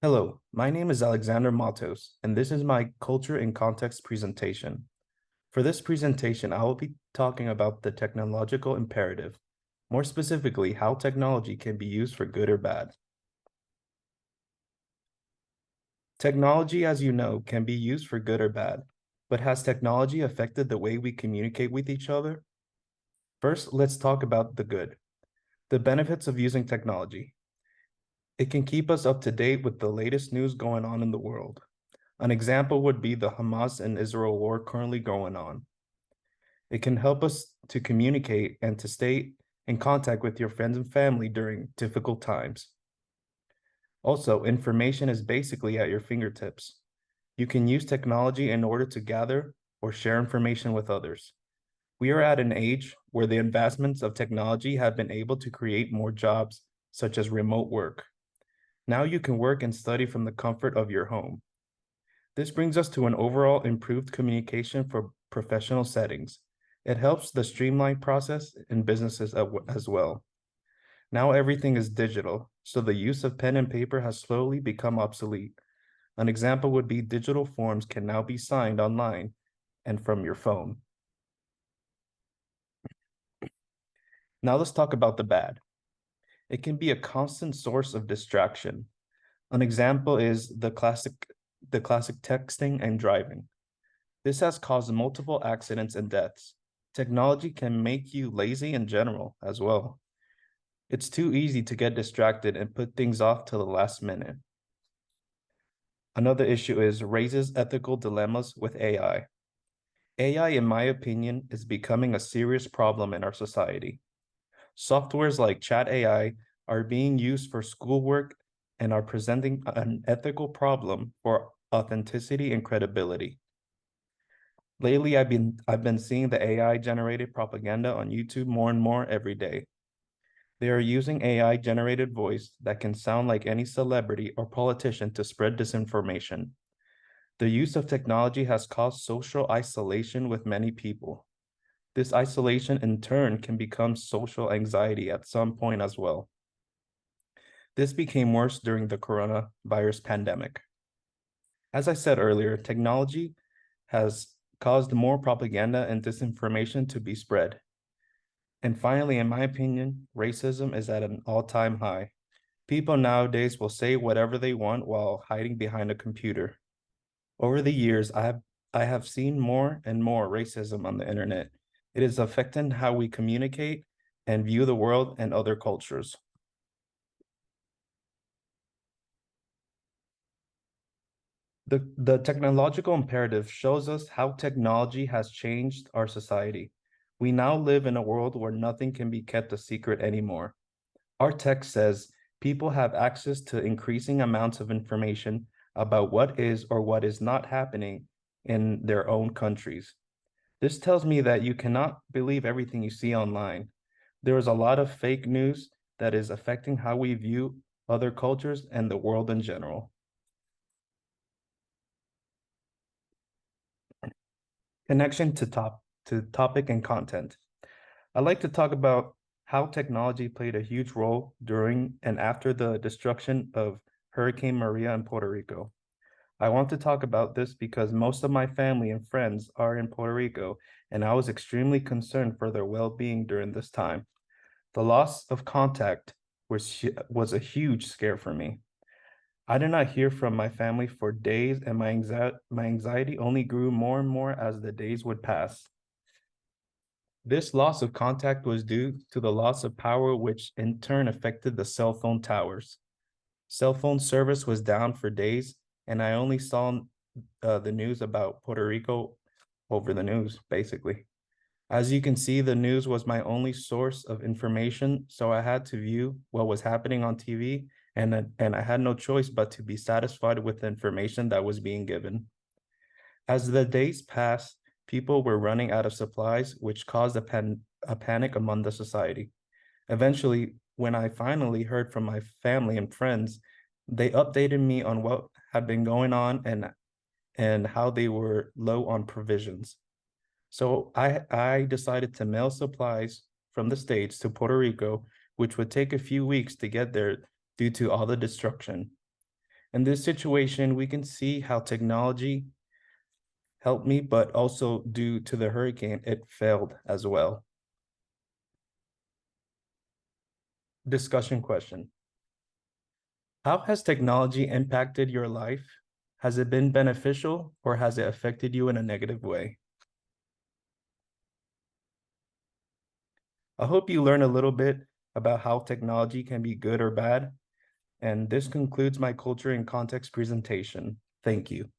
Hello, my name is Alexander Matos, and this is my Culture in Context presentation. For this presentation, I will be talking about the technological imperative, more specifically, how technology can be used for good or bad. Technology, as you know, can be used for good or bad, but has technology affected the way we communicate with each other? First, let's talk about the good. The benefits of using technology. It can keep us up to date with the latest news going on in the world. An example would be the Hamas and Israel war currently going on. It can help us to communicate and to stay in contact with your friends and family during difficult times. Also, information is basically at your fingertips. You can use technology in order to gather or share information with others. We are at an age where the advancements of technology have been able to create more jobs, such as remote work. Now you can work and study from the comfort of your home. This brings us to an overall improved communication for professional settings. It helps the streamline process in businesses as well. Now everything is digital, so the use of pen and paper has slowly become obsolete. An example would be digital forms can now be signed online and from your phone. Now let's talk about the bad. It can be a constant source of distraction. An example is the classic texting and driving. This has caused multiple accidents and deaths. Technology can make you lazy in general as well. It's too easy to get distracted and put things off till the last minute. Another issue is raises ethical dilemmas with AI. AI, in my opinion, is becoming a serious problem in our society. Softwares like Chat AI are being used for schoolwork and are presenting an ethical problem for authenticity and credibility. Lately, I've been seeing the AI generated propaganda on YouTube more and more every day. They are using AI generated voice that can sound like any celebrity or politician to spread disinformation. The use of technology has caused social isolation with many people. This isolation in turn can become social anxiety at some point as well. This became worse during the coronavirus pandemic. As I said earlier, technology has caused more propaganda and disinformation to be spread. And finally, in my opinion, racism is at an all-time high. People nowadays will say whatever they want while hiding behind a computer. Over the years, I have seen more and more racism on the internet. It is affecting how we communicate and view the world and other cultures. The technological imperative shows us how technology has changed our society. We now live in a world where nothing can be kept a secret anymore. Our text says people have access to increasing amounts of information about what is or what is not happening in their own countries. This tells me that you cannot believe everything you see online. There is a lot of fake news that is affecting how we view other cultures and the world in general. Connection to topic and content. I'd like to talk about how technology played a huge role during and after the destruction of Hurricane Maria in Puerto Rico. I want to talk about this because most of my family and friends are in Puerto Rico, and I was extremely concerned for their well-being during this time. The loss of contact was a huge scare for me. I did not hear from my family for days, and my anxiety only grew more and more as the days would pass. This loss of contact was due to the loss of power, which in turn affected the cell phone towers. Cell phone service was down for days, and I only saw the news about Puerto Rico over the news, basically. As you can see, the news was my only source of information, so I had to view what was happening on TV, and I had no choice but to be satisfied with the information that was being given. As the days passed, people were running out of supplies, which caused a panic among the society. Eventually, when I finally heard from my family and friends, they updated me on what had been going on and how they were low on provisions. So I decided to mail supplies from the States to Puerto Rico, which would take a few weeks to get there due to all the destruction. In this situation, we can see how technology helped me, but also due to the hurricane, it failed as well. Discussion question. How has technology impacted your life? Has it been beneficial or has it affected you in a negative way? I hope you learn a little bit about how technology can be good or bad. And this concludes my culture and context presentation. Thank you.